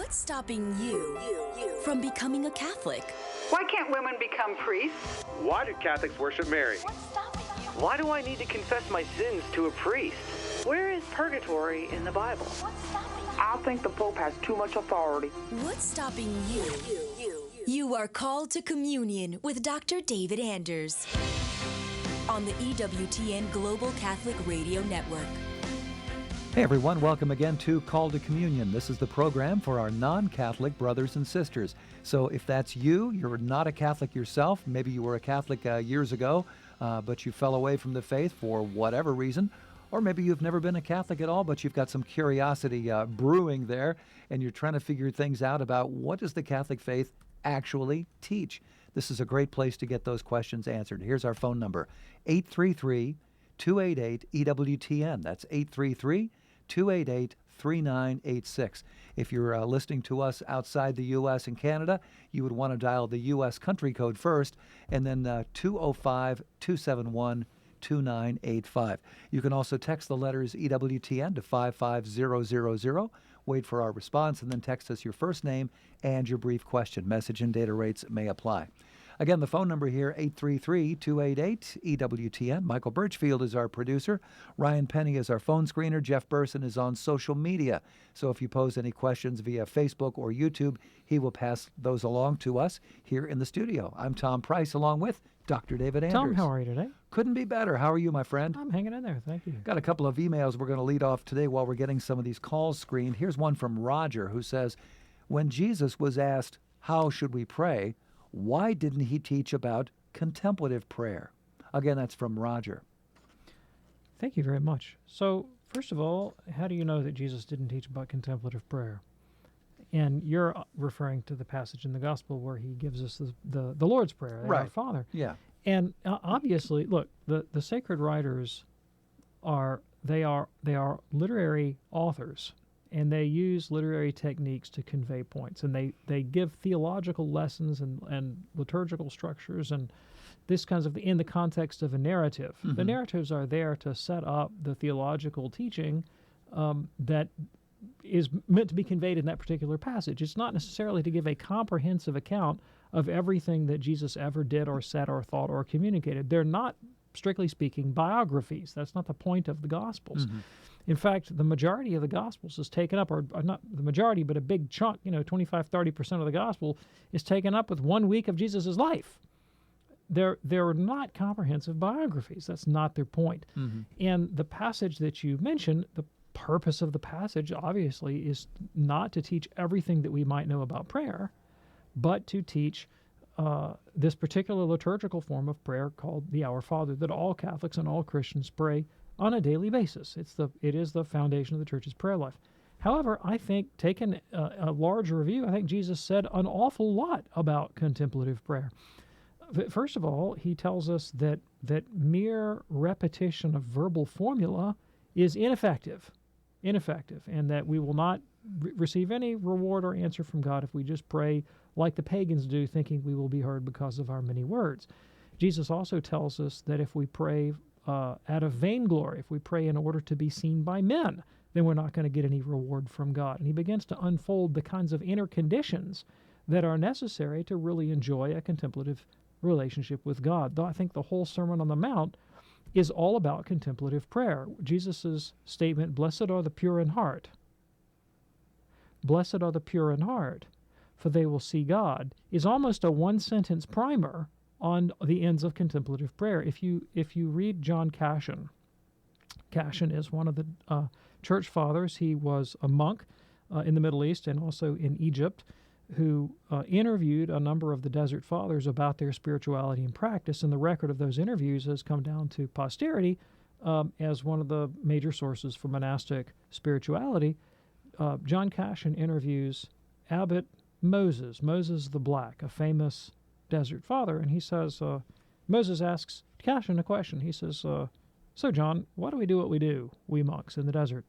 What's stopping you from becoming a Catholic? Why can't women become priests? Why do Catholics worship Mary? What's stopping you? Why do I need to confess my sins to a priest? Where is purgatory in the Bible? What's stopping you? I think the Pope has too much authority. What's stopping you? You are called to communion with Dr. David Anders on the EWTN Global Catholic Radio Network. Hey everyone, welcome again to Call to Communion. This is the program for our non-Catholic brothers and sisters. So if that's you, you're not a Catholic yourself, maybe you were a Catholic years ago, but you fell away from the faith for whatever reason, or maybe you've never been a Catholic at all, but you've got some curiosity brewing there, and you're trying to figure things out about what does the Catholic faith actually teach. This is a great place to get those questions answered. Here's our phone number, 833-288-EWTN. That's 833-288-3986. If you're listening to us outside the U.S. and Canada, you would want to dial the U.S. country code first, and then 205-271-2985. You can also text the letters EWTN to 55000. Wait for our response, and then text us your first name and your brief question. Message and data rates may apply. Again, the phone number here, 833-288-EWTN. Michael Birchfield is our producer. Ryan Penny is our phone screener. Jeff Burson is on social media. So if you pose any questions via Facebook or YouTube, he will pass those along to us here in the studio. I'm Tom Price, along with Dr. David Anders. Tom, how are you today? Couldn't be better. How are you, my friend? I'm hanging in there. Thank you. Got a couple of emails we're going to lead off today while we're getting some of these calls screened. Here's one from Roger who says, when Jesus was asked, how should we pray? Why didn't he teach about contemplative prayer? Again, that's from Roger. Thank you very much. So, first of all, how do you know that Jesus didn't teach about contemplative prayer? And you're referring to the passage in the Gospel where he gives us the Lord's Prayer, right. Our Father. Yeah. And obviously, look, the sacred writers are literary authors, and they use literary techniques to convey points, and they give theological lessons and liturgical structures and this kinds of in the context of a narrative. Mm-hmm. The narratives are there to set up the theological teaching that is meant to be conveyed in that particular passage. It's not necessarily to give a comprehensive account of everything that Jesus ever did or said or thought or communicated. They're not, strictly speaking, biographies. That's not the point of the Gospels. Mm-hmm. In fact, the majority of the Gospels is taken up, or not the majority, but a big chunk, 25-30% of the Gospel is taken up with 1 week of Jesus' life. They're not comprehensive biographies. That's not their point. Mm-hmm. And the passage that you mentioned, the purpose of the passage, obviously, is not to teach everything that we might know about prayer, but to teach this particular liturgical form of prayer called the Our Father that all Catholics and all Christians pray on a daily basis. It is the foundation of the Church's prayer life. However, I think, taken a large review, I think Jesus said an awful lot about contemplative prayer. First of all, he tells us that mere repetition of verbal formula is ineffective, and that we will not receive any reward or answer from God if we just pray like the pagans do, thinking we will be heard because of our many words. Jesus also tells us that if we pray out of vainglory, if we pray in order to be seen by men, then we're not going to get any reward from God. And he begins to unfold the kinds of inner conditions that are necessary to really enjoy a contemplative relationship with God. Though I think the whole Sermon on the Mount is all about contemplative prayer. Jesus' statement, blessed are the pure in heart. Blessed are the pure in heart, for they will see God, is almost a one-sentence primer on the ends of contemplative prayer. If you read John Cassian is one of the church fathers. He was a monk in the Middle East and also in Egypt, who interviewed a number of the Desert Fathers about their spirituality and practice, and the record of those interviews has come down to posterity as one of the major sources for monastic spirituality. John Cassian interviews Abbot Moses the Black, a famous Desert Father, and he says, Moses asks Cassian a question. He says, so John, why do we do what we do, we monks in the desert?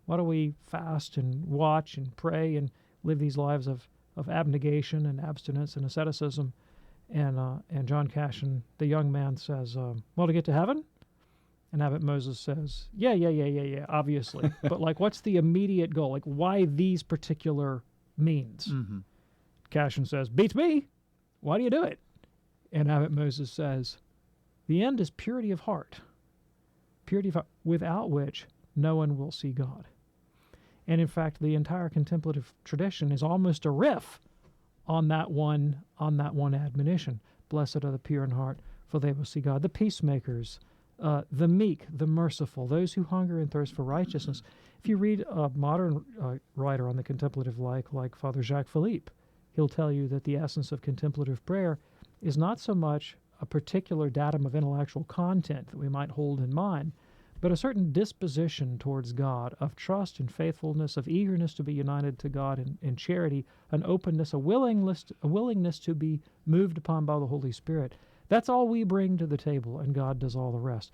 Why do we fast and watch and pray and live these lives of abnegation and abstinence and asceticism? And John Cassian, the young man, says, well, to get to heaven? And Abbot Moses says, yeah, obviously. But, what's the immediate goal? Why these particular means. Mm-hmm. Cashin says, beats me. Why do you do it? And Abbot Moses says, the end is purity of heart. Purity of heart, without which no one will see God. And in fact, the entire contemplative tradition is almost a riff on that one admonition. Blessed are the pure in heart, for they will see God. The peacemakers, the meek, the merciful, those who hunger and thirst for righteousness. If you read a modern writer on the contemplative like Father Jacques Philippe, he'll tell you that the essence of contemplative prayer is not so much a particular datum of intellectual content that we might hold in mind, but a certain disposition towards God of trust and faithfulness, of eagerness to be united to God in charity, an openness, a willingness to be moved upon by the Holy Spirit. That's all we bring to the table, and God does all the rest.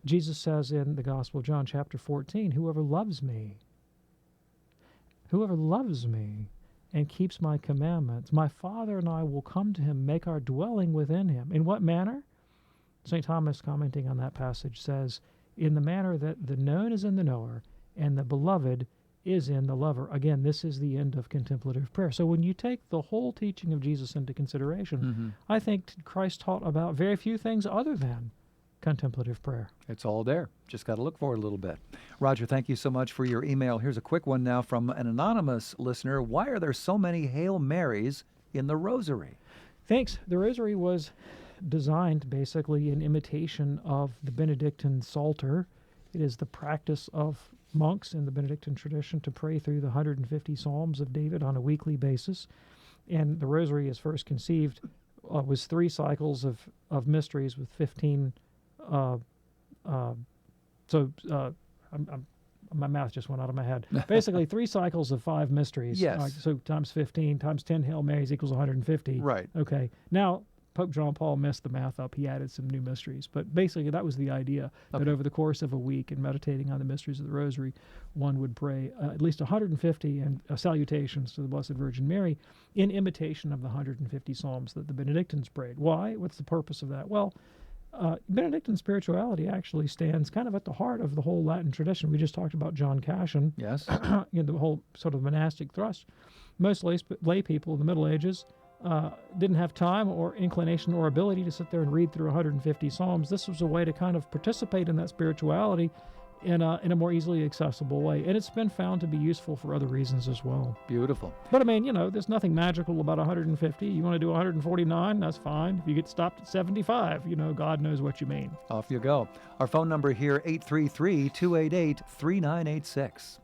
Jesus says in the Gospel of John, chapter 14, whoever loves me and keeps my commandments, my Father and I will come to him, make our dwelling within him. In what manner? St. Thomas, commenting on that passage, says, in the manner that the known is in the knower, and the beloved is in the lover. Again, this is the end of contemplative prayer. So when you take the whole teaching of Jesus into consideration, I think Christ taught about very few things other than contemplative prayer. It's all there. Just got to look for it a little bit. Roger, thank you so much for your email. Here's a quick one now from an anonymous listener. Why are there so many Hail Marys in the Rosary? Thanks. The Rosary was designed basically in imitation of the Benedictine Psalter. It is the practice of monks in the Benedictine tradition to pray through the 150 Psalms of David on a weekly basis. And the Rosary, as first conceived, was 3 cycles of mysteries with 15. My math just went out of my head. Basically, 3 cycles of 5 mysteries. Yes. So times 15 times 10 Hail Marys equals 150. Right. Okay. Now, Pope John Paul messed the math up. He added some new mysteries. But basically, that was the idea, that over the course of a week in meditating on the mysteries of the Rosary, one would pray at least 150 and salutations to the Blessed Virgin Mary in imitation of the 150 Psalms that the Benedictines prayed. Why? What's the purpose of that? Well, Benedictine spirituality actually stands kind of at the heart of the whole Latin tradition. We just talked about John Cashin. Yes. The whole sort of monastic thrust. Most lay people in the Middle Ages didn't have time or inclination or ability to sit there and read through 150 Psalms. This was a way to kind of participate in that spirituality in a more easily accessible way. And it's been found to be useful for other reasons as well. Beautiful. But I mean, there's nothing magical about 150. You want to do 149, that's fine. If you get stopped at 75, God knows what you mean. Off you go. Our phone number here, 833-288-3986.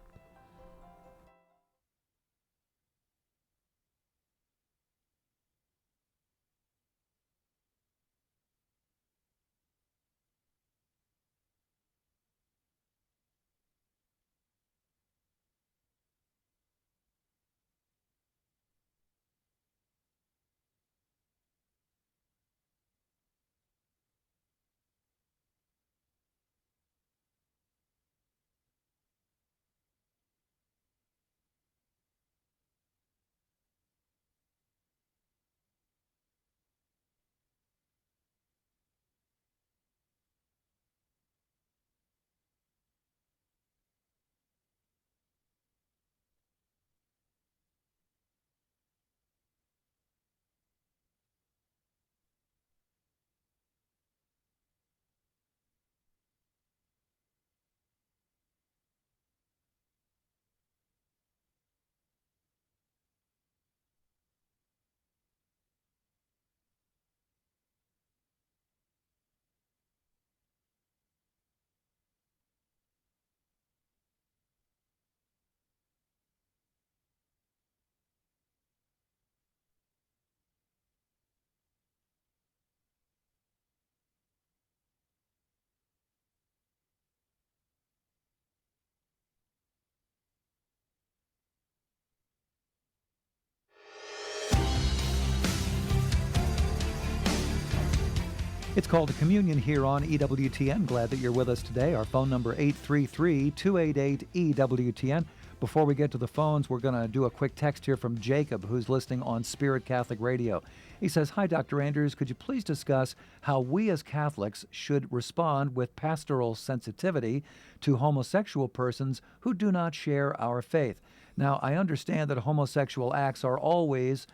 It's called a communion here on EWTN. Glad that you're with us today. Our phone number 833-288-EWTN. Before we get to the phones, we're going to do a quick text here from Jacob, who's listening on Spirit Catholic Radio. He says, "Hi, Dr. Andrews. Could you please discuss how we as Catholics should respond with pastoral sensitivity to homosexual persons who do not share our faith? Now, I understand that homosexual acts are always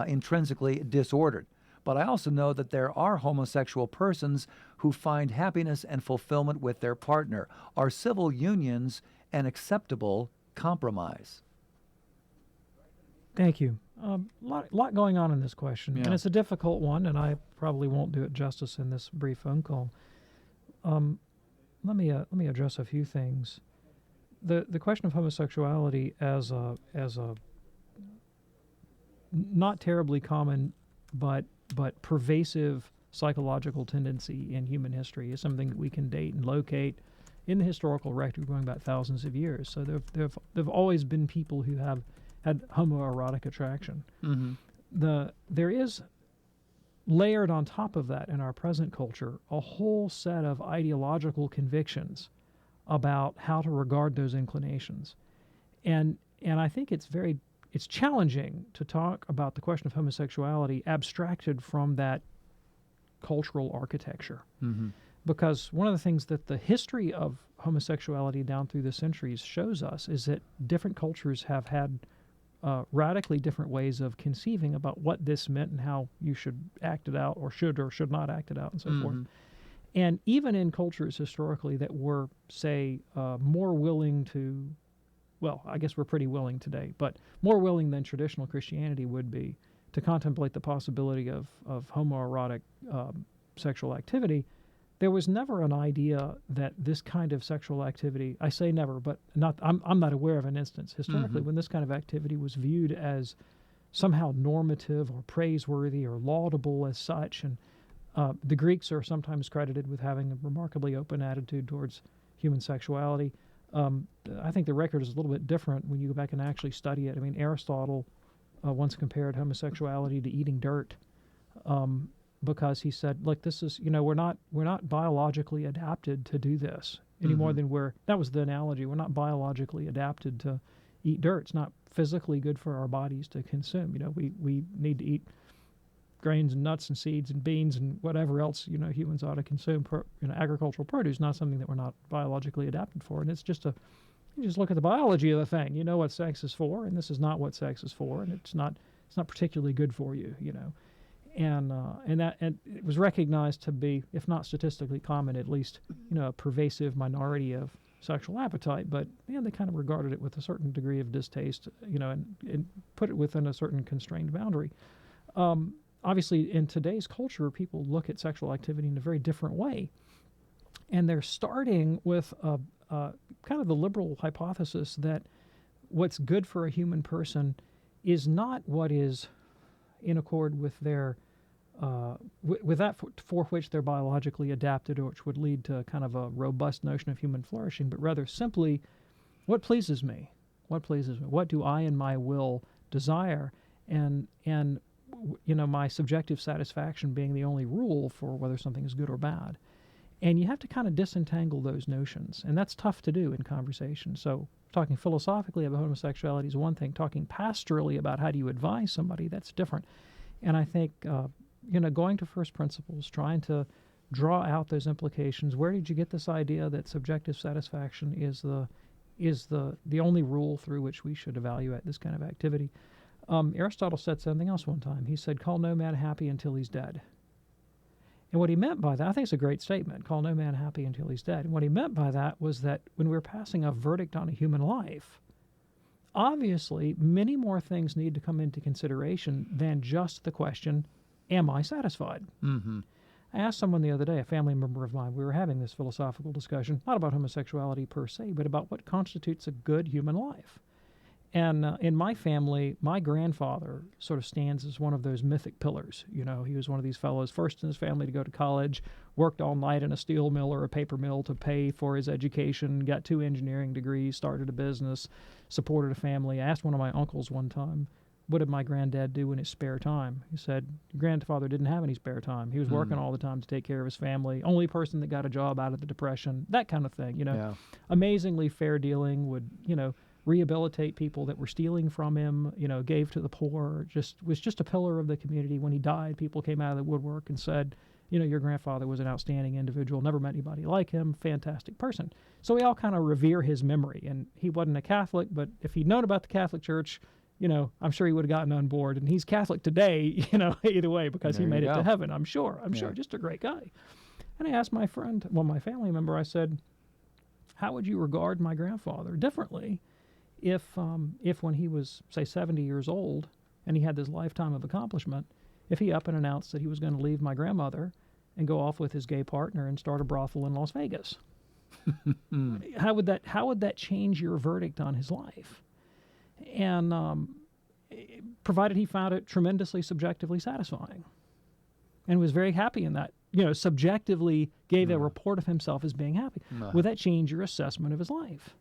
intrinsically disordered, but I also know that there are homosexual persons who find happiness and fulfillment with their partner. Are civil unions an acceptable compromise? Thank you. Lot going on in this question, Yeah. and it's a difficult one, and I probably won't do it justice in this brief phone call. Let me address a few things. The question of homosexuality as a not terribly common, but pervasive psychological tendency in human history is something that we can date and locate in the historical record going back thousands of years. So there've always been people who have had homoerotic attraction. Mm-hmm. There is layered on top of that in our present culture a whole set of ideological convictions about how to regard those inclinations, and I think it's challenging to talk about the question of homosexuality abstracted from that cultural architecture. Mm-hmm. Because one of the things that the history of homosexuality down through the centuries shows us is that different cultures have had radically different ways of conceiving about what this meant and how you should act it out or should not act it out and so forth. And even in cultures historically that were, say, more willing to, well, I guess we're pretty willing today, but more willing than traditional Christianity would be to contemplate the possibility of homoerotic sexual activity, there was never an idea that this kind of sexual activity, I say never, but I'm not aware of an instance historically when this kind of activity was viewed as somehow normative or praiseworthy or laudable as such. And the Greeks are sometimes credited with having a remarkably open attitude towards human sexuality. I think the record is a little bit different when you go back and actually study it. I mean, Aristotle once compared homosexuality to eating dirt. Because he said, look, this is, we're not biologically adapted to do this any more than that was the analogy. We're not biologically adapted to eat dirt. It's not physically good for our bodies to consume. We need to eat grains and nuts and seeds and beans and whatever else, humans ought to consume. Agricultural produce, not something that we're not biologically adapted for. And it's just you just look at the biology of the thing. You know what sex is for, and this is not what sex is for, and it's not particularly good for you, And it was recognized to be, if not statistically common, at least a pervasive minority of sexual appetite. But they kind of regarded it with a certain degree of distaste, and put it within a certain constrained boundary. Obviously, in today's culture, people look at sexual activity in a very different way, and they're starting with kind of the liberal hypothesis that what's good for a human person is not what is in accord with their with that for which they're biologically adapted, or which would lead to kind of a robust notion of human flourishing, but rather simply what pleases me, what do I in my will desire, and my subjective satisfaction being the only rule for whether something is good or bad. And you have to kind of disentangle those notions, and that's tough to do in conversation. So talking philosophically about homosexuality is one thing. Talking pastorally about how do you advise somebody, that's different. And I think, going to first principles, trying to draw out those implications. Where did you get this idea that subjective satisfaction is the only rule through which we should evaluate this kind of activity? Aristotle said something else one time. He said, call no man happy until he's dead. And what he meant by that, I think it's a great statement, call no man happy until he's dead. And what he meant by that was that when we're passing a verdict on a human life, obviously many more things need to come into consideration than just the question, am I satisfied? Mm-hmm. I asked someone the other day, a family member of mine, we were having this philosophical discussion, not about homosexuality per se, but about what constitutes a good human life. And in my family, my grandfather sort of stands as one of those mythic pillars. He was one of these fellows, first in his family to go to college, worked all night in a steel mill or a paper mill to pay for his education, got 2 engineering degrees, started a business, supported a family. I asked one of my uncles one time, what did my granddad do in his spare time? He said, your grandfather didn't have any spare time. He was working all the time to take care of his family. Only person that got a job out of the Depression, that kind of thing. Yeah. Amazingly fair dealing, would, rehabilitate people that were stealing from him, gave to the poor, was just a pillar of the community. When he died, people came out of the woodwork and said, your grandfather was an outstanding individual, never met anybody like him, fantastic person. So we all kind of revere his memory. And he wasn't a Catholic, but if he'd known about the Catholic Church, I'm sure he would have gotten on board. And he's Catholic today, either way, because he made it to heaven, I'm sure. Just a great guy. And I asked my friend, my family member, I said, how would you regard my grandfather differently if when he was, say, 70 years old and he had this lifetime of accomplishment, if he up and announced that he was going to leave my grandmother and go off with his gay partner and start a brothel in Las Vegas? How would that change your verdict on his life? And provided he found it tremendously subjectively satisfying and was very happy in that, subjectively gave a report of himself as being happy. Would that change your assessment of his life?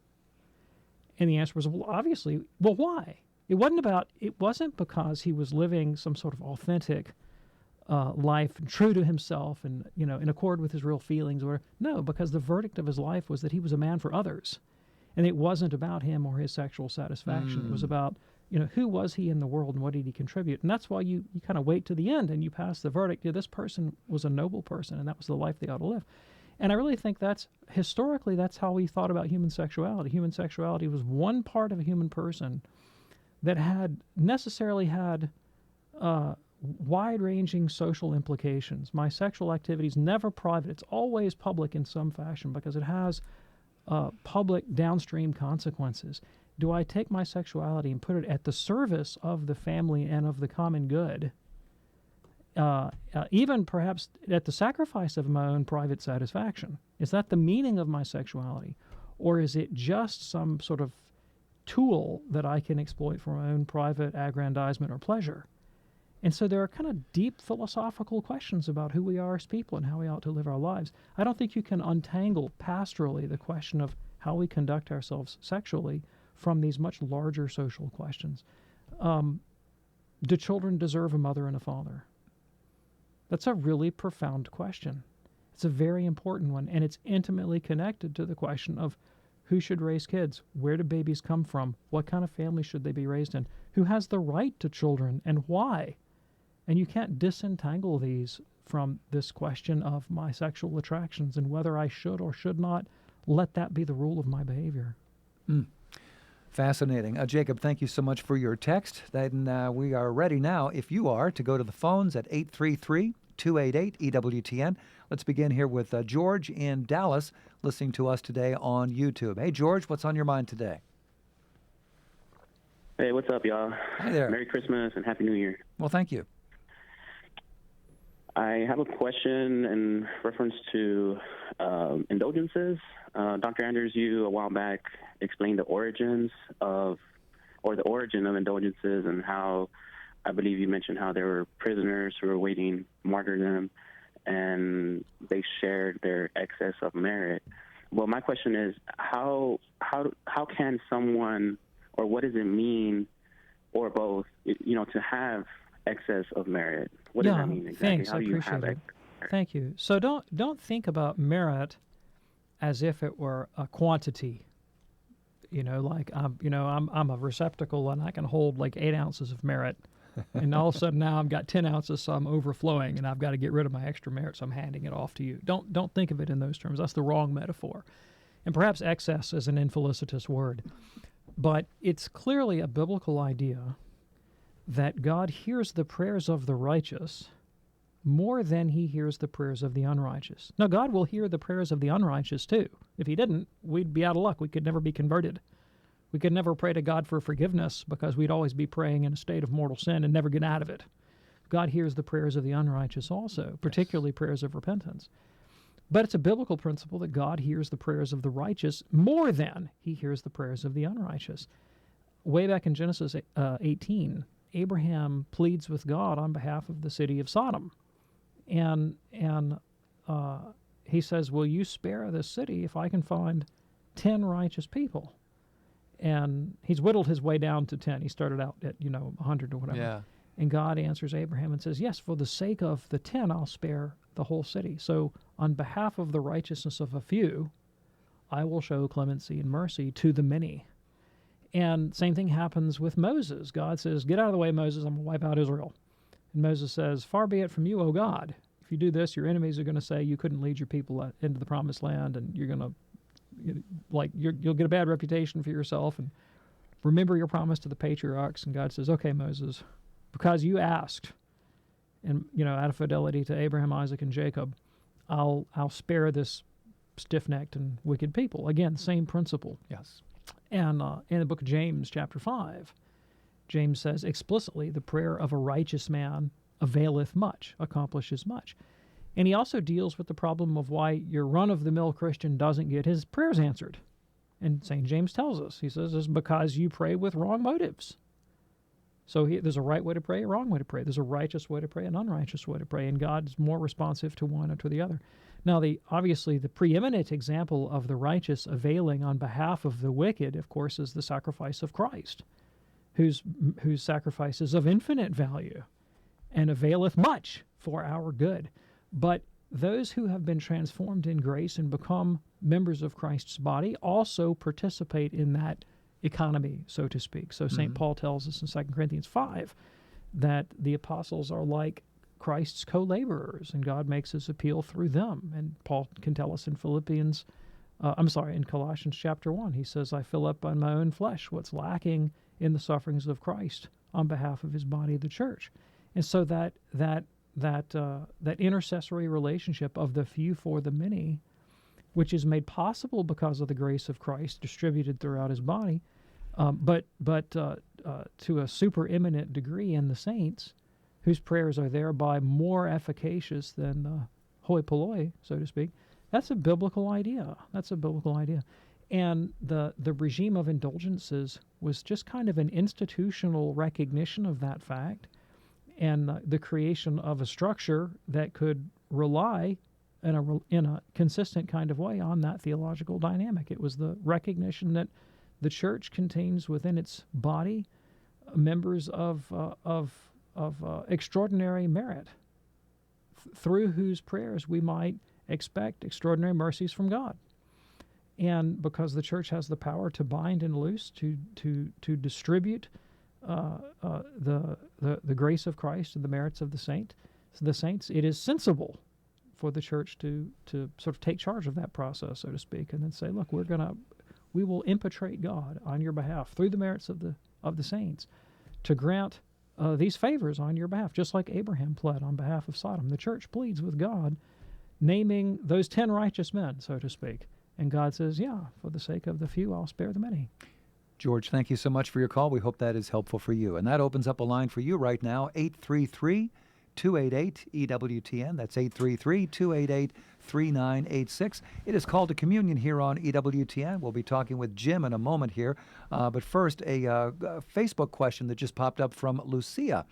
And the answer was, well, obviously. Well, why? It wasn't because he was living some sort of authentic life, true to himself and, in accord with his real feelings. No, because the verdict of his life was that he was a man for others. And it wasn't about him or his sexual satisfaction. It was about, who was he in the world and what did he contribute? And that's why you kind of wait to the end and you pass the verdict. This person was a noble person and that was the life they ought to live. And I really think historically, that's how we thought about human sexuality. Human sexuality was one part of a human person that necessarily had wide-ranging social implications. My sexual activity is never private. It's always public in some fashion because it has public downstream consequences. Do I take my sexuality and put it at the service of the family and of the common good, even perhaps at the sacrifice of my own private satisfaction? Is that the meaning of my sexuality? Or is it just some sort of tool that I can exploit for my own private aggrandizement or pleasure? And so there are kind of deep philosophical questions about who we are as people and how we ought to live our lives. I don't think you can untangle pastorally the question of how we conduct ourselves sexually from these much larger social questions. Do children deserve a mother and a father? That's a really profound question. It's a very important one, and it's intimately connected to the question of who should raise kids, where do babies come from, what kind of family should they be raised in, who has the right to children, and why? And you can't disentangle these from this question of my sexual attractions and whether I should or should not let that be the rule of my behavior. Fascinating. Jacob, thank you so much for your text. Then we are ready now, if you are, to go to the phones at 833-288-EWTN. Let's begin here with George in Dallas, listening to us today on YouTube. Hey, George, what's on your mind today? Hey, what's up, y'all? Hi there. Merry Christmas and Happy New Year. Well, thank you. I have a question in reference to indulgences. Dr. Anders, you a while back explained the origin of indulgences and how, I believe you mentioned how there were prisoners who were awaiting martyrdom and they shared their excess of merit. Well, my question is, how can someone, or what does it mean, or both, to have excess of merit? What does that mean exactly? Thanks. How I do you appreciate have it. Thank you. So don't think about merit as if it were a quantity. Like I'm a receptacle and I can hold like 8 ounces of merit, and all of a sudden now I've got 10 ounces, so I'm overflowing, and I've got to get rid of my extra merit, so I'm handing it off to you. Don't think of it in those terms. That's the wrong metaphor, and perhaps excess is an infelicitous word, but it's clearly a biblical idea that God hears the prayers of the righteous more than he hears the prayers of the unrighteous. Now, God will hear the prayers of the unrighteous too. If he didn't, we'd be out of luck. We could never be converted. We could never pray to God for forgiveness because we'd always be praying in a state of mortal sin and never get out of it. God hears the prayers of the unrighteous also, particularly prayers of repentance. But it's a biblical principle that God hears the prayers of the righteous more than he hears the prayers of the unrighteous. Way back in Genesis 18, Abraham pleads with God on behalf of the city of Sodom. And he says, will you spare this city if I can find 10 righteous people? And he's whittled his way down to 10. He started out at, 100 or whatever. Yeah. And God answers Abraham and says, yes, for the sake of the 10, I'll spare the whole city. So on behalf of the righteousness of a few, I will show clemency and mercy to the many. And same thing happens with Moses. God says, get out of the way, Moses, I'm going to wipe out Israel. And Moses says, far be it from you, O God. If you do this, your enemies are going to say you couldn't lead your people into the promised land, and you're going to, you'll get a bad reputation for yourself, and remember your promise to the patriarchs. And God says, okay, Moses, because you asked, and, out of fidelity to Abraham, Isaac, and Jacob, I'll spare this stiff-necked and wicked people. Again, same principle. Yes. And in the book of James, chapter 5, James says explicitly, the prayer of a righteous man availeth much, accomplishes much. And he also deals with the problem of why your run-of-the-mill Christian doesn't get his prayers answered. And St. James tells us, he says, it's because you pray with wrong motives. So there's a right way to pray, a wrong way to pray. There's a righteous way to pray, an unrighteous way to pray, and God's more responsive to one or to the other. Now, obviously, the preeminent example of the righteous availing on behalf of the wicked, of course, is the sacrifice of Christ, whose sacrifice is of infinite value and availeth much for our good. But those who have been transformed in grace and become members of Christ's body also participate in that economy, so to speak. So St. Paul tells us in 2 Corinthians 5 that the apostles are like Christ's co-laborers, and God makes his appeal through them. And Paul can tell us in in Colossians chapter 1, he says, I fill up on my own flesh what's lacking in the sufferings of Christ on behalf of his body, the church. And so that intercessory relationship of the few for the many, which is made possible because of the grace of Christ distributed throughout his body, but to a supereminent degree in the saints, whose prayers are thereby more efficacious than the hoi polloi, so to speak. That's a biblical idea. And the regime of indulgences was just kind of an institutional recognition of that fact, and the creation of a structure that could rely in a consistent kind of way on that theological dynamic. It was the recognition that the church contains within its body members of extraordinary merit, through whose prayers we might expect extraordinary mercies from God. And because the church has the power to bind and loose, to distribute the grace of Christ and the merits of the saints, it is sensible for the church to sort of take charge of that process, so to speak, and then say, look, we will impetrate God on your behalf through the merits of the saints to grant these favors on your behalf, just like Abraham pled on behalf of Sodom. The church pleads with God, naming those 10 righteous men, so to speak. And God says, yeah, for the sake of the few, I'll spare the many. George, thank you so much for your call. We hope that is helpful for you. And that opens up a line for you right now, 833-288-EWTN. That's 833-288-3986. It is called to communion here on EWTN. We'll be talking with Jim in a moment here. But first, a Facebook question that just popped up from Lucia.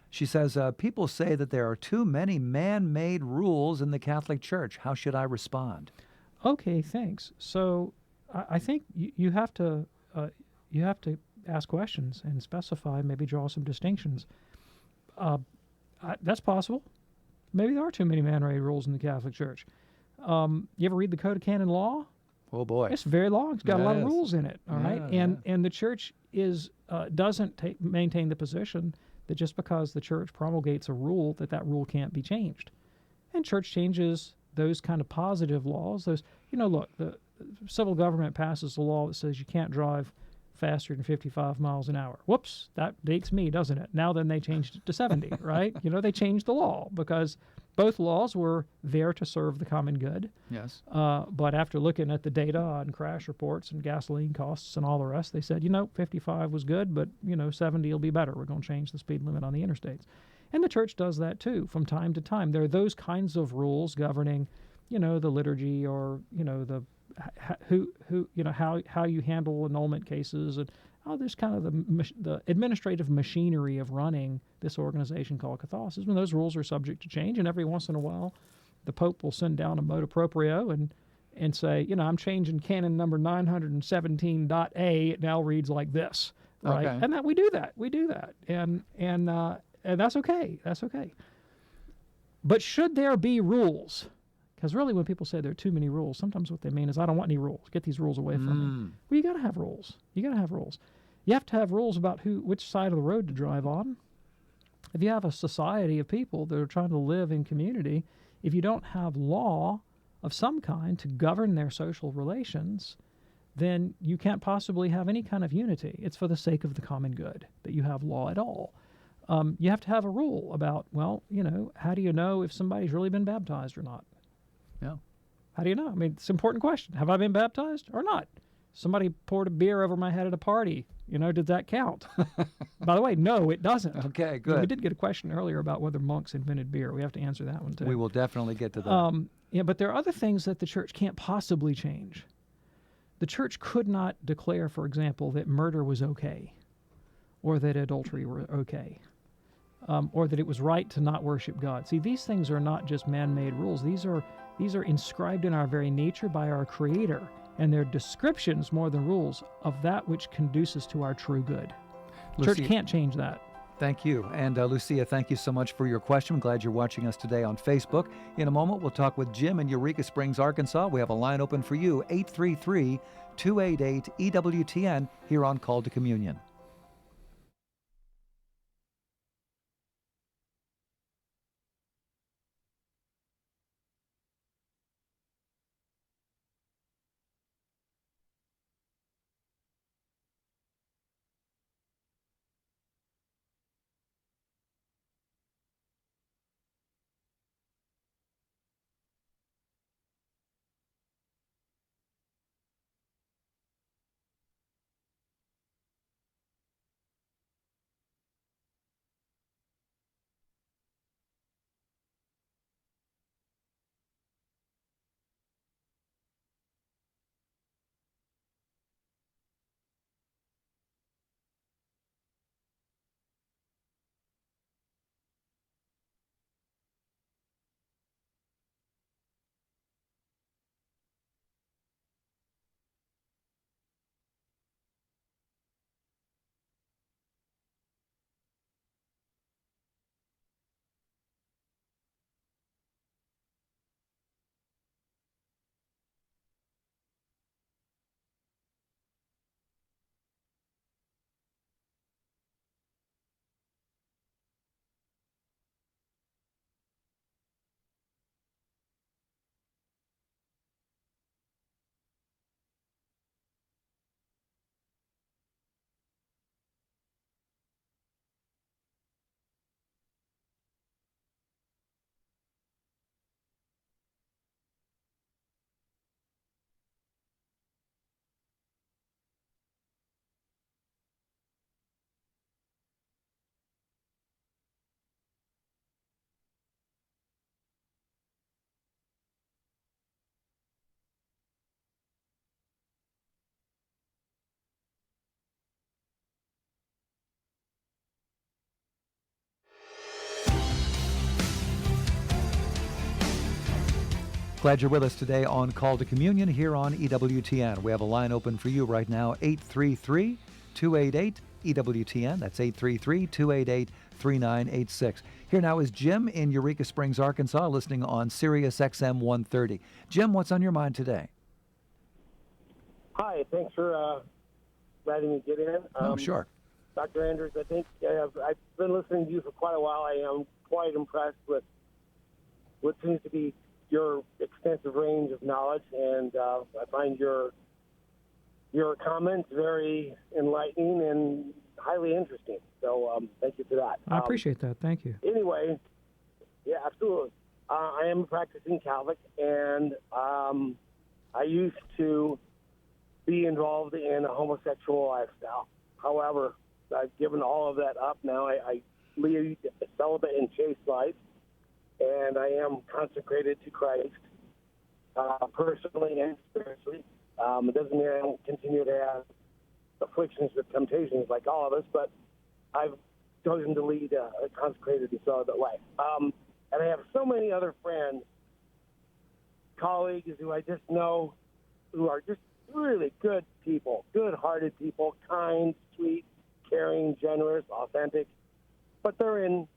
She says, people say that there are too many man-made rules in the Catholic Church. How should I respond? Okay, thanks. So I think you have to ask questions and specify, maybe draw some distinctions. That's possible. Maybe there are too many man-made rules in the Catholic Church. You ever read the Code of Canon Law? Oh boy, it's very long. It's got a lot of rules in it. All right, and the Church doesn't maintain the position that just because the Church promulgates a rule that rule can't be changed. And Church changes those kind of positive laws. Those, look, the civil government passes a law that says you can't drive faster than 55 miles an hour. Whoops, that dates me, doesn't it? Now then they changed it to 70, right? They changed the law because both laws were there to serve the common good. Yes. But after looking at the data on crash reports and gasoline costs and all the rest, they said, 55 was good, but, 70 will be better. We're going to change the speed limit on the interstates. And the Church does that too from time to time. There are those kinds of rules governing, the liturgy or, how you handle annulment cases, and there's kind of the administrative machinery of running this organization called Catholicism. And those rules are subject to change, and every once in a while, the Pope will send down a motu proprio and say, I'm changing canon number 917.A. It now reads like this, right? Okay. And that we do that, and that's okay. That's okay. But should there be rules? Because really when people say there are too many rules, sometimes what they mean is, I don't want any rules. Get these rules away from me. Well, you got to have rules. You have to have rules about which side of the road to drive on. If you have a society of people that are trying to live in community, if you don't have law of some kind to govern their social relations, then you can't possibly have any kind of unity. It's for the sake of the common good that you have law at all. You have to have a rule about, well, how do you know if somebody's really been baptized or not? Yeah. How do you know? I mean, it's an important question. Have I been baptized or not? Somebody poured a beer over my head at a party. Did that count? By the way, no, it doesn't. Okay, good. We did get a question earlier about whether monks invented beer. We have to answer that one, too. We will definitely get to that. But there are other things that the church can't possibly change. The church could not declare, for example, that murder was okay, or that adultery were okay, or that it was right to not worship God. See, these things are not just man-made rules. These are inscribed in our very nature by our Creator, and they're descriptions more than rules of that which conduces to our true good. The church can't change that. Thank you. And Lucia, thank you so much for your question. I'm glad you're watching us today on Facebook. In a moment, we'll talk with Jim in Eureka Springs, Arkansas. We have a line open for you, 833-288-EWTN, here on Call to Communion. Glad you're with us today on Call to Communion here on EWTN. We have a line open for you right now, 833-288-EWTN. That's 833-288-3986. Here now is Jim in Eureka Springs, Arkansas, listening on Sirius XM 130. Jim, what's on your mind today? Hi, thanks for letting me get in. Sure. Dr. Andrews, I think I've been listening to you for quite a while. I am quite impressed with what seems to be your extensive range of knowledge, and I find your comments very enlightening and highly interesting. So thank you for that. I appreciate that. Thank you. Anyway, yeah, absolutely. I am a practicing Catholic, and I used to be involved in a homosexual lifestyle. However, I've given all of that up now. I lead a celibate and chaste life, and I am consecrated to Christ, personally and spiritually. It doesn't mean I don't continue to have afflictions with temptations like all of us, but I've chosen to lead a consecrated and celibate life. And I have so many other friends, colleagues who I just know who are just really good people, good-hearted people, kind, sweet, caring, generous, authentic, but they're in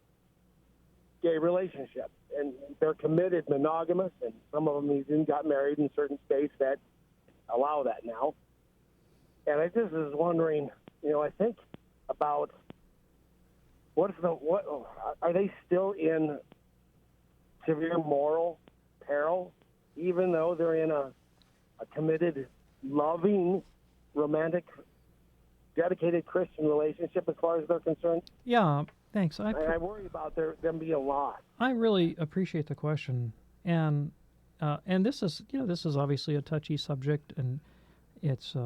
gay relationships, and they're committed, monogamous, and some of them even got married in certain states that allow that now. And I just was wondering, I think about what are they still in severe moral peril, even though they're in a committed, loving, romantic, dedicated Christian relationship as far as they're concerned? Yeah, thanks. I worry about them being lost. I really appreciate the question, and this is obviously a touchy subject, and it's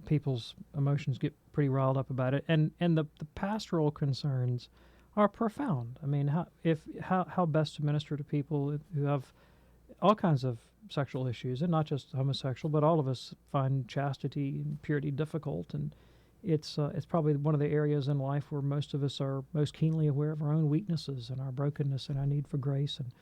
people's emotions get pretty riled up about it, and the pastoral concerns are profound. I mean, how best to minister to people who have all kinds of sexual issues, and not just homosexual, but all of us find chastity and purity difficult, and it's probably one of the areas in life where most of us are most keenly aware of our own weaknesses and our brokenness and our need for grace, and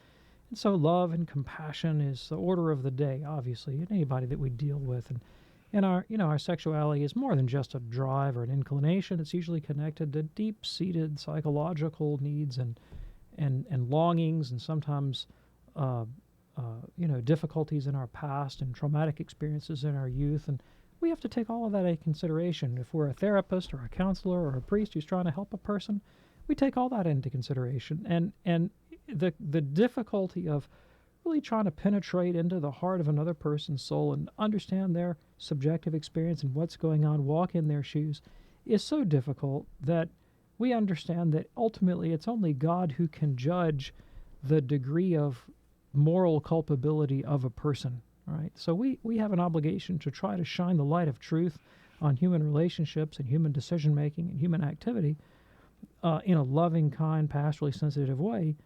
so love and compassion is the order of the day, obviously, in anybody that we deal with, and our sexuality is more than just a drive or an inclination. It's usually connected to deep-seated psychological needs and longings, and sometimes difficulties in our past and traumatic experiences in our youth, and we have to take all of that into consideration. If we're a therapist or a counselor or a priest who's trying to help a person, we take all that into consideration, and the difficulty of really trying to penetrate into the heart of another person's soul and understand their subjective experience and what's going on, walk in their shoes, is so difficult that we understand that ultimately it's only God who can judge the degree of moral culpability of a person, right? So we have an obligation to try to shine the light of truth on human relationships and human decision-making and human activity in a loving, kind, pastorally sensitive way.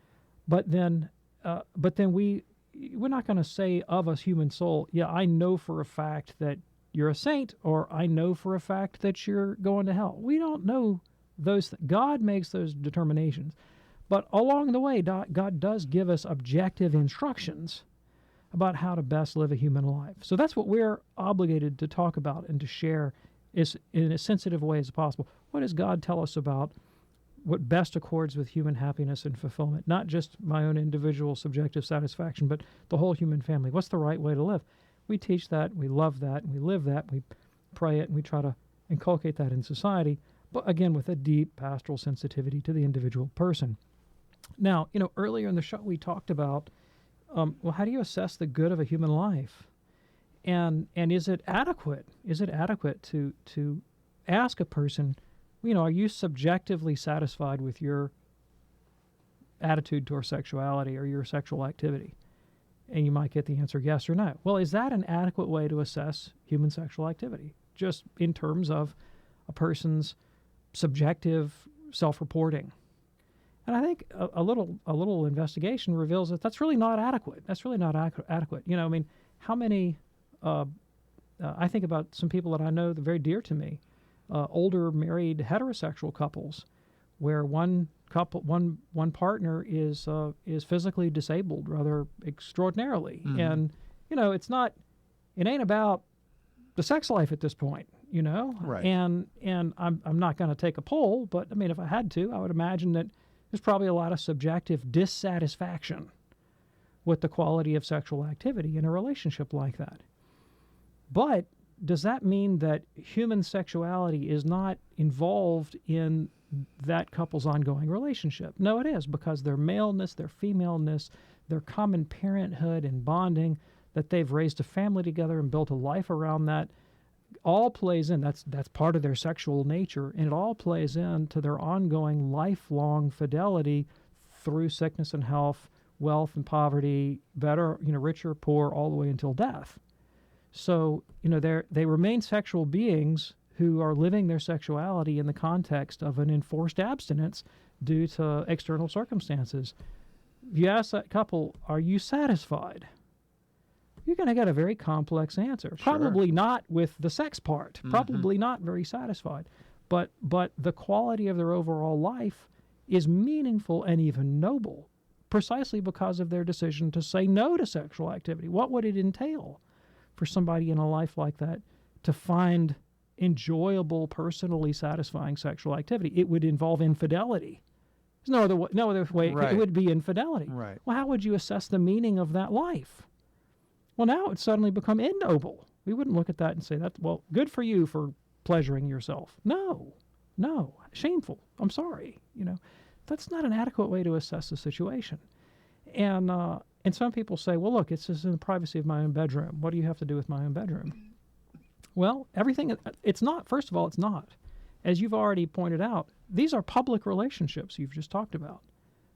But then we're not going to say of a human soul, yeah, I know for a fact that you're a saint, or I know for a fact that you're going to hell. We don't know those. God makes those determinations. But along the way, God does give us objective instructions about how to best live a human life. So that's what we're obligated to talk about and to share is in as sensitive a way as possible. What does God tell us about what best accords with human happiness and fulfillment? Not just my own individual subjective satisfaction, but the whole human family. What's the right way to live? We teach that, we love that, and we live that, we pray it, and we try to inculcate that in society, but again, with a deep pastoral sensitivity to the individual person. Now, earlier in the show we talked about, how do you assess the good of a human life? And is it adequate? Is it adequate to ask a person, are you subjectively satisfied with your attitude toward sexuality or your sexual activity? And you might get the answer yes or no. Well, is that an adequate way to assess human sexual activity, just in terms of a person's subjective self-reporting? And I think a little investigation reveals that that's really not adequate. That's really not adequate. How many? I think about some people that I know that are very dear to me, older married heterosexual couples, where one partner is physically disabled rather extraordinarily, and it ain't about the sex life at this point, Right. And I'm not going to take a poll, but I mean, if I had to, I would imagine that there's probably a lot of subjective dissatisfaction with the quality of sexual activity in a relationship like that. But does that mean that human sexuality is not involved in that couple's ongoing relationship? No, it is, because their maleness, their femaleness, their common parenthood and bonding, that they've raised a family together and built a life around that, all plays in. That's part of their sexual nature, and it all plays into their ongoing lifelong fidelity through sickness and health, wealth and poverty, better, richer, poor, all the way until death. So, they remain sexual beings who are living their sexuality in the context of an enforced abstinence due to external circumstances. If you ask that couple, are you satisfied? You're going to get a very complex answer. Sure. Probably not with the sex part. Probably not very satisfied. But the quality of their overall life is meaningful and even noble, precisely because of their decision to say no to sexual activity. What would it entail for somebody in a life like that to find enjoyable, personally satisfying sexual activity? It would involve infidelity. There's no other way. Right. It would be infidelity. Right. Well, how would you assess the meaning of that life? Well, now it's suddenly become ignoble. We wouldn't look at that and say, good for you for pleasuring yourself. No, shameful. I'm sorry. That's not an adequate way to assess the situation. And some people say, well, look, it's just in the privacy of my own bedroom. What do you have to do with my own bedroom? Well, everything, it's not. First of all, it's not. As you've already pointed out, these are public relationships you've just talked about.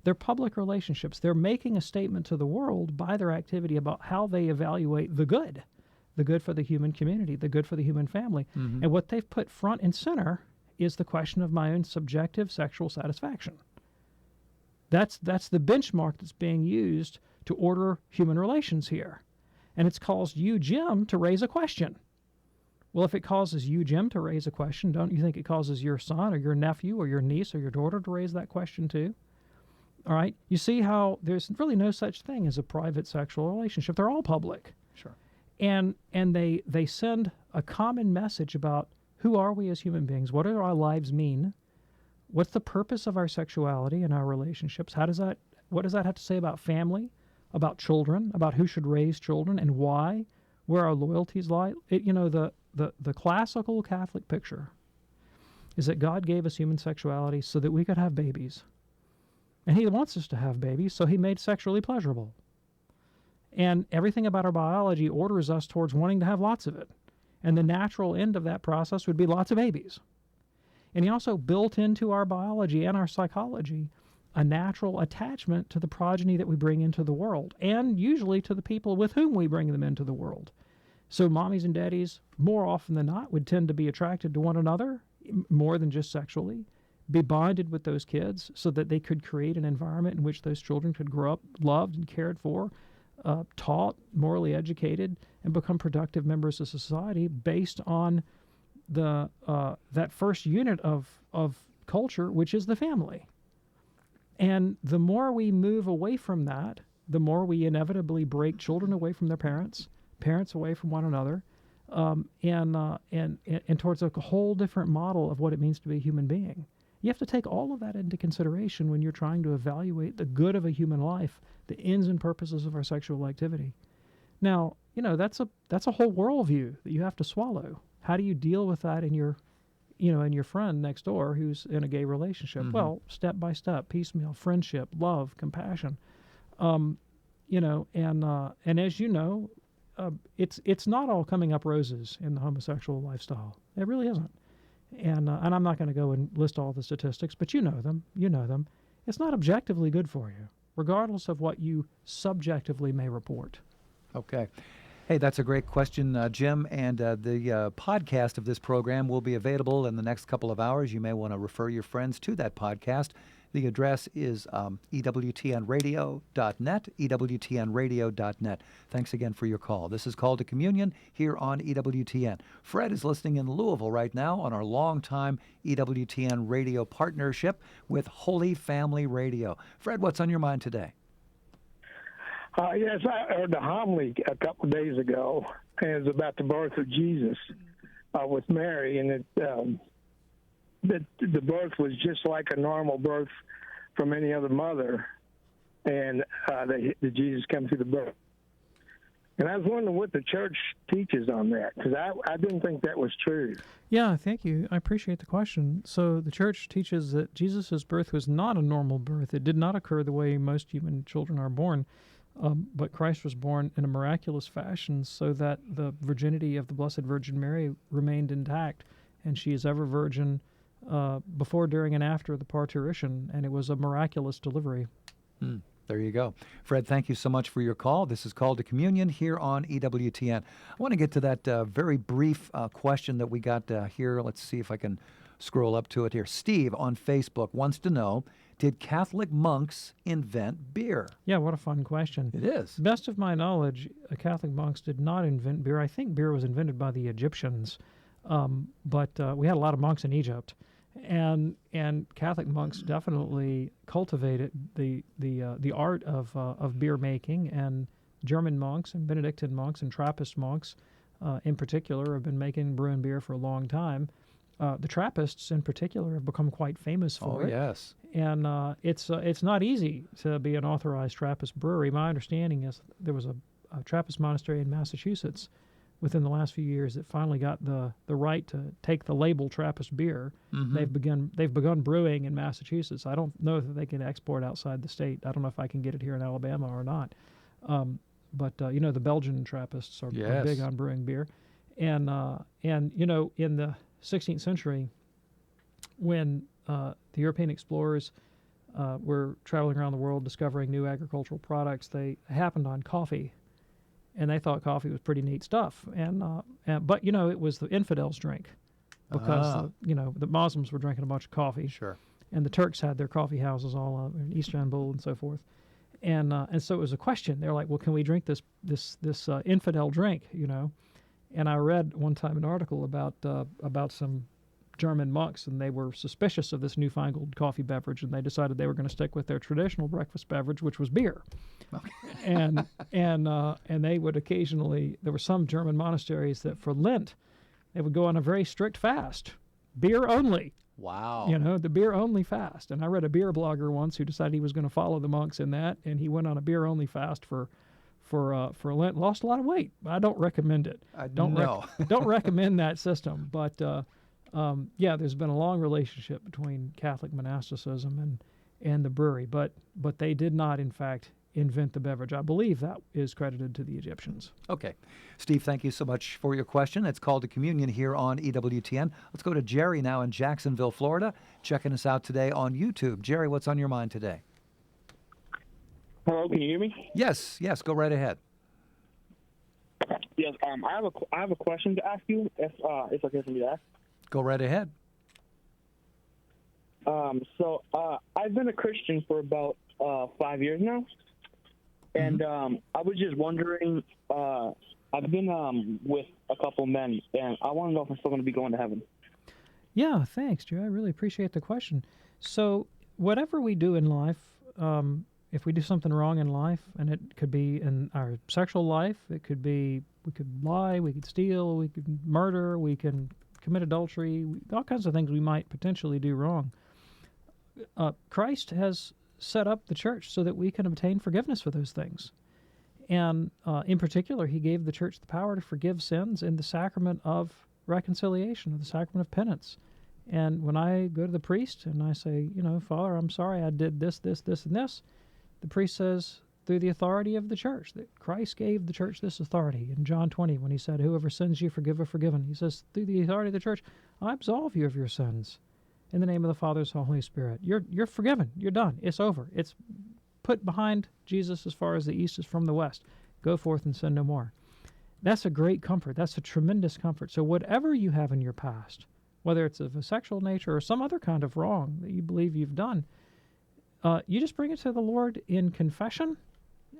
They're public relationships. They're making a statement to the world by their activity about how they evaluate the good for the human community, the good for the human family. Mm-hmm. And what they've put front and center is the question of my own subjective sexual satisfaction. That's the benchmark that's being used to order human relations here. And it's caused you, Jim, to raise a question. Well, if it causes you, Jim, to raise a question, don't you think it causes your son or your nephew or your niece or your daughter to raise that question too? All right? You see how there's really no such thing as a private sexual relationship. They're all public. Sure. And they send a common message about who are we as human beings? What do our lives mean? What's the purpose of our sexuality and our relationships? What does that have to say about family, about children, about who should raise children and why, where our loyalties lie? The classical Catholic picture is that God gave us human sexuality so that we could have babies. And he wants us to have babies, so he made sexually pleasurable. And everything about our biology orders us towards wanting to have lots of it. And the natural end of that process would be lots of babies. And he also built into our biology and our psychology a natural attachment to the progeny that we bring into the world, and usually to the people with whom we bring them into the world. So mommies and daddies, more often than not, would tend to be attracted to one another more than just sexually, be bonded with those kids so that they could create an environment in which those children could grow up loved and cared for, taught, morally educated, and become productive members of society based on that first unit of culture, which is the family. And the more we move away from that, the more we inevitably break children away from their parents, parents away from one another, and towards a whole different model of what it means to be a human being. You have to take all of that into consideration when you're trying to evaluate the good of a human life, the ends and purposes of our sexual activity. Now, that's a whole worldview that you have to swallow. How do you deal with that in your friend next door who's in a gay relationship? Mm-hmm. Well, step by step, piecemeal, friendship, love, compassion, and as you know, it's not all coming up roses in the homosexual lifestyle. It really isn't. And I'm not going to go and list all the statistics, but you know them. It's not objectively good for you, regardless of what you subjectively may report. Okay. Hey, that's a great question, Jim. And the podcast of this program will be available in the next couple of hours. You may want to refer your friends to that podcast. The address is EWTNradio.net, EWTNradio.net. Thanks again for your call. This is Call to Communion here on EWTN. Fred is listening in Louisville right now on our longtime EWTN radio partnership with Holy Family Radio. Fred, what's on your mind today? Yes, I heard the homily a couple of days ago, and it was about the birth of Jesus with Mary, and the birth was just like a normal birth from any other mother, and that Jesus came through the birth. And I was wondering what the church teaches on that, because I didn't think that was true. Yeah, thank you. I appreciate the question. So the church teaches that Jesus' birth was not a normal birth. It did not occur the way most human children are born. But Christ was born in a miraculous fashion so that the virginity of the Blessed Virgin Mary remained intact, and she is ever virgin before, during, and after the parturition, and it was a miraculous delivery. There you go. Fred, thank you so much for your call. This is Call to Communion here on EWTN. I want to get to that very brief question that we got here. Let's see if I can scroll up to it here. Steve on Facebook wants to know, did Catholic monks invent beer? Yeah, what a fun question. It is. Best of my knowledge, Catholic monks did not invent beer. I think beer was invented by the Egyptians, but we had a lot of monks in Egypt, and Catholic monks definitely cultivated the art of beer making, and German monks and Benedictine monks and Trappist monks, in particular, have been brewing beer for a long time. The Trappists, in particular, have become quite famous for it. Oh, yes. And it's not easy to be an authorized Trappist brewery. My understanding is there was a Trappist monastery in Massachusetts within the last few years that finally got the right to take the label Trappist beer. Mm-hmm. They've begun brewing in Massachusetts. I don't know that they can export outside the state. I don't know if I can get it here in Alabama or not. But the Belgian Trappists are big on brewing beer, and in the 16th century, when the European explorers were traveling around the world discovering new agricultural products, they happened on coffee, and they thought coffee was pretty neat stuff. But it was the infidels' drink, because the Muslims were drinking a bunch of coffee. Sure. And the Turks had their coffee houses all in Istanbul and so forth. And so it was a question. They're like, well, can we drink this infidel drink? And I read one time an article about some German monks, and they were suspicious of this newfangled coffee beverage, and they decided they were going to stick with their traditional breakfast beverage, which was beer. Okay. and they would occasionally, there were some German monasteries that for Lent they would go on a very strict fast, beer only. Wow. The beer only fast. And I read a beer blogger once who decided he was going to follow the monks in that, and he went on a beer only fast for Lent, lost a lot of weight. I don't recommend it. Don't recommend that system. But there's been a long relationship between Catholic monasticism and the brewery. But they did not, in fact, invent the beverage. I believe that is credited to the Egyptians. Okay. Steve, thank you so much for your question. It's Called to Communion here on EWTN. Let's go to Jerry now in Jacksonville, Florida, checking us out today on YouTube. Jerry, what's on your mind today? Hello, can you hear me? Yes, go right ahead. Yes, I have a question to ask you, if it's okay for me to ask. Go right ahead. So I've been a Christian for about 5 years now, and I was just wondering, I've been with a couple men, and I want to know if I'm still going to be going to heaven. Yeah, thanks, Joe. I really appreciate the question. So whatever we do in life, if we do something wrong in life, and it could be in our sexual life, it could be we could lie, we could steal, we could murder, we can commit adultery, all kinds of things we might potentially do wrong. Christ has set up the church so that we can obtain forgiveness for those things. And in particular, he gave the church the power to forgive sins in the sacrament of reconciliation, or the sacrament of penance. And when I go to the priest and I say, Father, I'm sorry I did this, and this, the priest says, through the authority of the church, that Christ gave the church this authority. In John 20, when he said, whoever sins you, forgive or forgiven. He says, through the authority of the church, I absolve you of your sins. In the name of the Father, Son, and Holy Spirit. You're forgiven. You're done. It's over. It's put behind Jesus as far as the east is from the west. Go forth and sin no more. That's a great comfort. That's a tremendous comfort. So whatever you have in your past, whether it's of a sexual nature or some other kind of wrong that you believe you've done, you just bring it to the Lord in confession.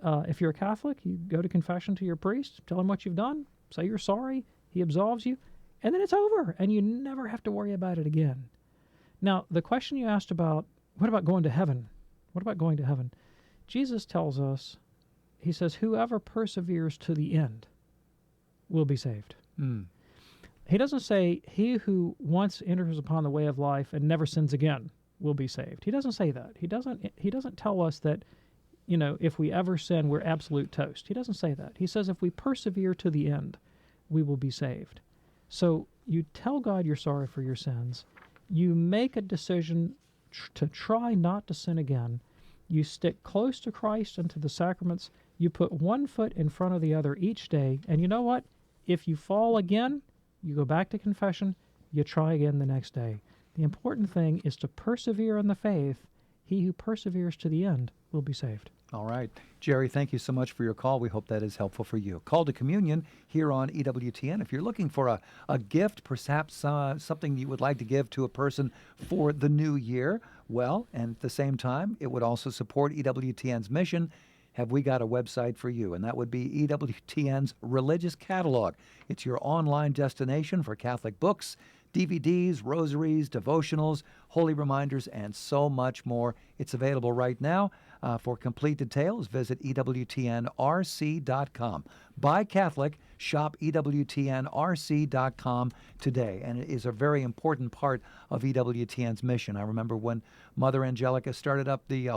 If you're a Catholic, you go to confession to your priest, tell him what you've done, say you're sorry, he absolves you, and then it's over, and you never have to worry about it again. Now, the question you asked about, what about going to heaven? What about going to heaven? Jesus tells us, he says, whoever perseveres to the end will be saved. He doesn't say, he who once enters upon the way of life and never sins again will be saved. He doesn't say that. He doesn't tell us that, if we ever sin, we're absolute toast. He doesn't say that. He says if we persevere to the end, we will be saved. So you tell God you're sorry for your sins. You make a decision to try not to sin again. You stick close to Christ and to the sacraments. You put one foot in front of the other each day. And you know what? If you fall again, you go back to confession. You try again the next day. The important thing is to persevere in the faith. He who perseveres to the end will be saved. All right. Jerry, thank you so much for your call. We hope that is helpful for you. Call to Communion here on EWTN. If you're looking for a gift, perhaps something you would like to give to a person for the new year, well, and at the same time, it would also support EWTN's mission. Have we got a website for you? And that would be EWTN's Religious Catalog. It's your online destination for Catholic books, DVDs, rosaries, devotionals, holy reminders, and so much more. It's available right now. For complete details, visit EWTNRC.com. Buy Catholic, shop EWTNRC.com today. And it is a very important part of EWTN's mission. I remember when Mother Angelica started up the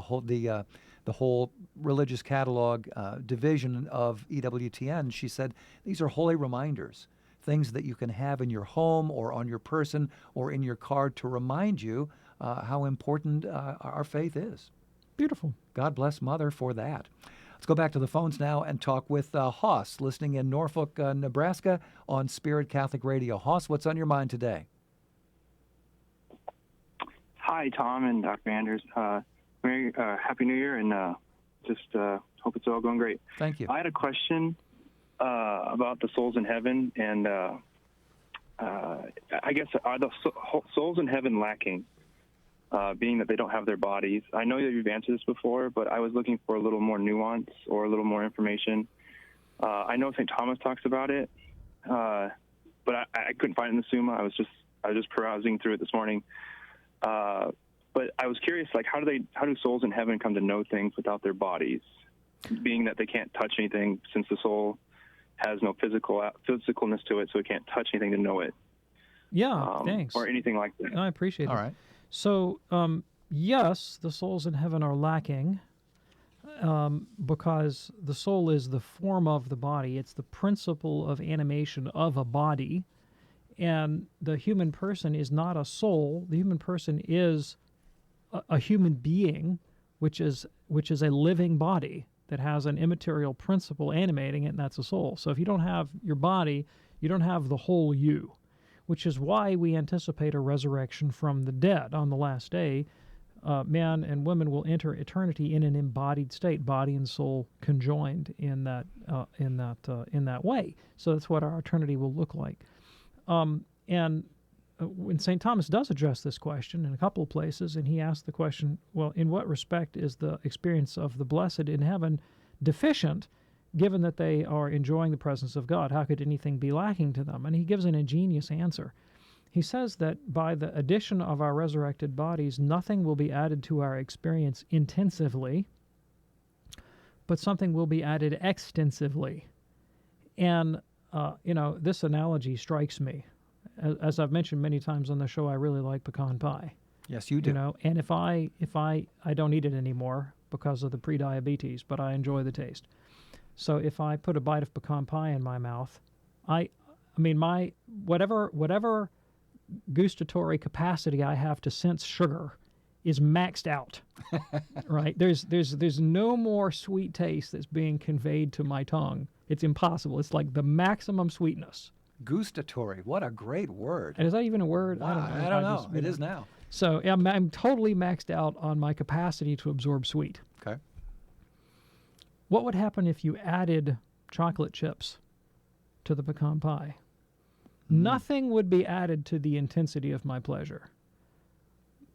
the whole religious catalog division of EWTN. She said these are holy reminders, things that you can have in your home or on your person or in your card to remind you how important our faith is. Beautiful. God bless Mother for that. Let's go back to the phones now and talk with Hoss, listening in Norfolk, Nebraska on Spirit Catholic Radio. Hoss, what's on your mind today? Hi, Tom and Dr. Anders. Happy New Year, and just hope it's all going great. Thank you. I had a question about the souls in heaven, and I guess, are the souls in heaven lacking, being that they don't have their bodies? I know that you've answered this before, but I was looking for a little more nuance or a little more information. I know St. Thomas talks about it, but I couldn't find it in the Summa. I was just perusing through it this morning. But I was curious, like, how do souls in heaven come to know things without their bodies, being that they can't touch anything, since the soul has no physicalness to it, so it can't touch anything to know it. Yeah, thanks. Or anything like that. I appreciate it. All right. So, yes, the souls in heaven are lacking because the soul is the form of the body. It's the principle of animation of a body. And the human person is not a soul. The human person is a human being, which is a living body that has an immaterial principle animating it, and that's a soul. So if you don't have your body, you don't have the whole you, which is why we anticipate a resurrection from the dead on the last day. Men and women will enter eternity in an embodied state, body and soul conjoined in that way. So that's what our eternity will look like. And when St. Thomas does address this question in a couple of places, and he asks the question, well, in what respect is the experience of the blessed in heaven deficient, given that they are enjoying the presence of God? How could anything be lacking to them? And he gives an ingenious answer. He says that by the addition of our resurrected bodies, nothing will be added to our experience intensively, but something will be added extensively. And this analogy strikes me. As I've mentioned many times on the show, I really like pecan pie. Yes, you do. And if I don't eat it anymore because of the prediabetes, but I enjoy the taste. So if I put a bite of pecan pie in my mouth, my whatever gustatory capacity I have to sense sugar is maxed out. Right? There's no more sweet taste that's being conveyed to my tongue. It's impossible. It's like the maximum sweetness. Gustatory. What a great word. And is that even a word? Wow, I don't know. It is now. So I'm totally maxed out on my capacity to absorb sweet. Okay. What would happen if you added chocolate chips to the pecan pie? Nothing would be added to the intensity of my pleasure.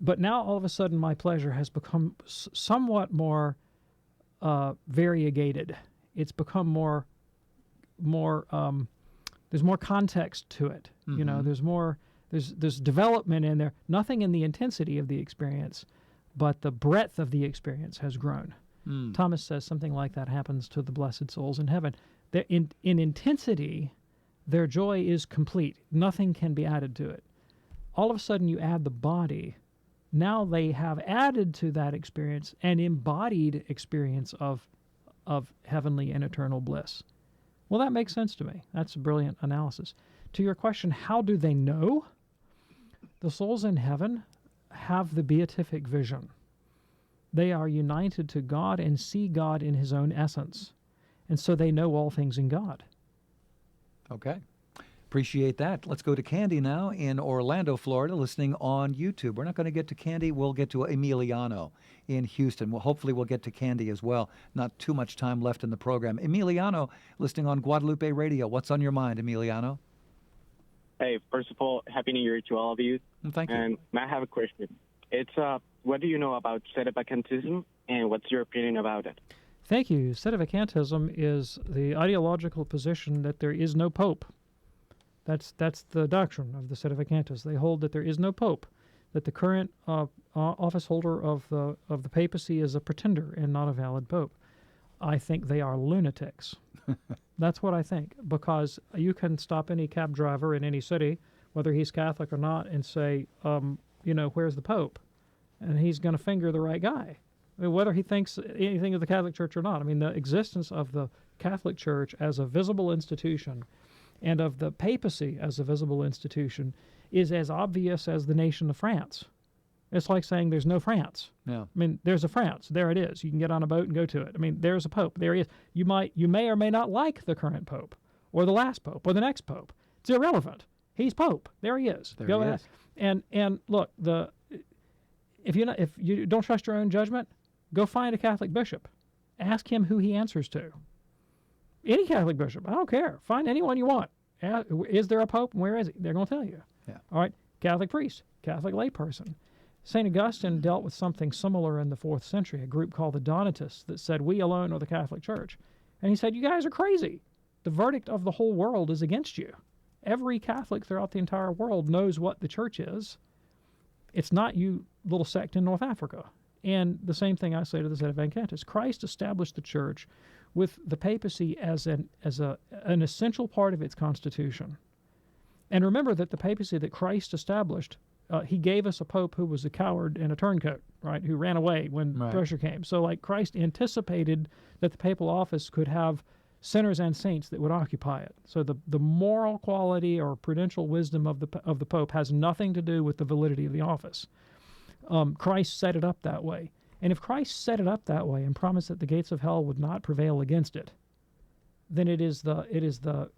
But now all of a sudden my pleasure has become somewhat more variegated. It's become more there's more context to it. Mm-hmm. There's development in there. Nothing in the intensity of the experience, but the breadth of the experience has grown. Thomas says something like that happens to the blessed souls in heaven. In intensity, their joy is complete. Nothing can be added to it. All of a sudden you add the body. Now they have added to that experience an embodied experience of heavenly and eternal bliss. Well, that makes sense to me. That's a brilliant analysis. To your question, how do they know? The souls in heaven have the beatific vision. They are united to God and see God in his own essence. And so they know all things in God. Okay. Appreciate that. Let's go to Candy now in Orlando, Florida, listening on YouTube. We're not going to get to Candy. We'll get to Emiliano in Houston. Hopefully we'll get to Candy as well. Not too much time left in the program. Emiliano, listening on Guadalupe Radio. What's on your mind, Emiliano? Hey, first of all, Happy New Year to all of you. Thank you. And may I have a question? It's what do you know about sedevacantism, and what's your opinion about it? Thank you. Sedevacantism is the ideological position that there is no pope. That's the doctrine of the Sedevacantists. They hold that there is no pope, that the current office holder of the papacy is a pretender and not a valid pope. I think they are lunatics. That's what I think, because you can stop any cab driver in any city, whether he's Catholic or not, and say, where's the pope? And he's going to finger the right guy. I mean, whether he thinks anything of the Catholic Church or not. I mean, the existence of the Catholic Church as a visible institution and of the papacy as a visible institution is as obvious as the nation of France. It's like saying there's no France. Yeah. I mean, there's a France. There it is. You can get on a boat and go to it. I mean, there's a pope. There he is. You may or may not like the current pope or the last pope or the next pope. It's irrelevant. He's pope. There he is. There go he ahead. is. And look, if you don't trust your own judgment, go find a Catholic bishop. Ask him who he answers to. Any Catholic bishop. I don't care. Find anyone you want. Is there a pope and where is he? They're going to tell you. Yeah. All right. Catholic priest. Catholic layperson. St. Augustine dealt with something similar in the 4th century, a group called the Donatists that said, we alone are the Catholic Church. And he said, you guys are crazy. The verdict of the whole world is against you. Every Catholic throughout the entire world knows what the church is. It's not you little sect in North Africa. And the same thing I say to the sedevacantists. Christ established the church with the papacy as an essential part of its constitution. And remember that the papacy that Christ established, he gave us a pope who was a coward and a turncoat, right, who ran away when pressure came. So, like, Christ anticipated that the papal office could have sinners and saints that would occupy it. So the moral quality or prudential wisdom of the pope has nothing to do with the validity of the office. Christ set it up that way. And if Christ set it up that way and promised that the gates of hell would not prevail against it, then it is the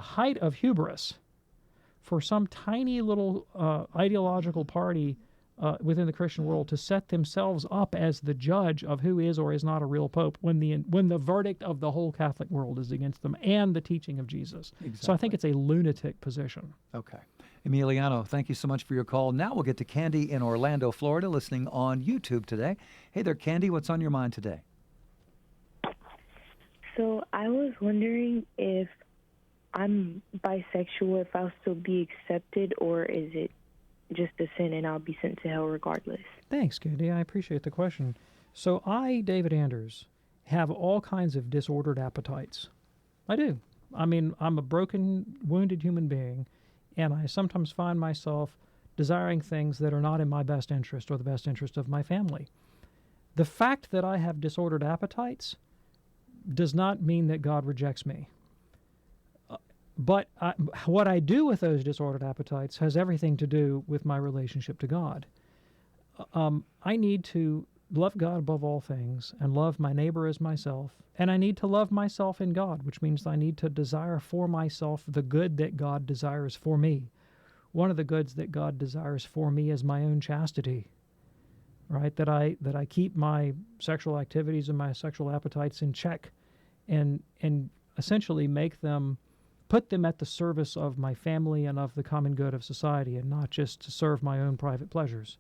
height of hubris for some tiny little ideological party within the Christian world to set themselves up as the judge of who is or is not a real pope when the verdict of the whole Catholic world is against them and the teaching of Jesus. Exactly. So I think it's a lunatic position. Okay. Emiliano, thank you so much for your call. Now we'll get to Candy in Orlando, Florida, listening on YouTube today. Hey there, Candy. What's on your mind today? So I was wondering if I'm bisexual, if I'll still be accepted, or is it just a sin and I'll be sent to hell regardless? Thanks, Candy. I appreciate the question. So I, David Anders, have all kinds of disordered appetites. I do. I mean, I'm a broken, wounded human being, and I sometimes find myself desiring things that are not in my best interest or the best interest of my family. The fact that I have disordered appetites does not mean that God rejects me. But what I do with those disordered appetites has everything to do with my relationship to God. I need to love God above all things and love my neighbor as myself, and I need to love myself in God, which means I need to desire for myself the good that God desires for me. One of the goods that God desires for me is my own chastity, right? That I keep my sexual activities and my sexual appetites in check and essentially put them at the service of my family and of the common good of society, and not just to serve my own private pleasures.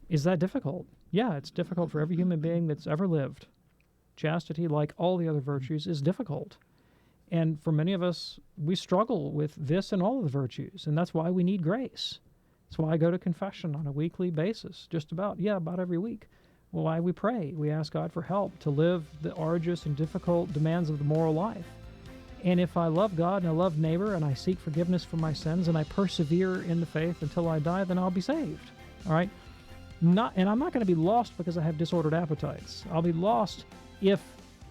Is that difficult? Yeah, it's difficult for every human being that's ever lived. Chastity, like all the other virtues, is difficult. And for many of us, we struggle with this and all of the virtues, and that's why we need grace. That's why I go to confession on a weekly basis, about every week. Why we pray. We ask God for help to live the arduous and difficult demands of the moral life. And if I love God and I love neighbor and I seek forgiveness for my sins and I persevere in the faith until I die, then I'll be saved. All right? And I'm not going to be lost because I have disordered appetites. I'll be lost if,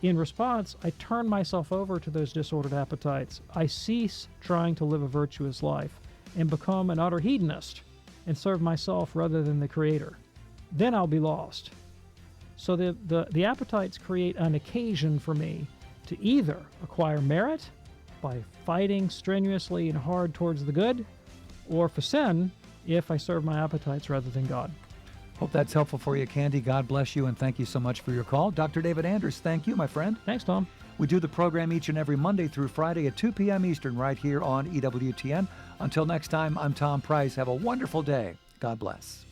in response, I turn myself over to those disordered appetites. I cease trying to live a virtuous life and become an utter hedonist and serve myself rather than the Creator. Then I'll be lost. So the appetites create an occasion for me to either acquire merit by fighting strenuously and hard towards the good, or for sin if I serve my appetites rather than God. Hope that's helpful for you, Candy. God bless you, and thank you so much for your call. Dr. David Anders, thank you, my friend. Thanks, Tom. We do the program each and every Monday through Friday at 2 p.m. Eastern right here on EWTN. Until next time, I'm Tom Price. Have a wonderful day. God bless.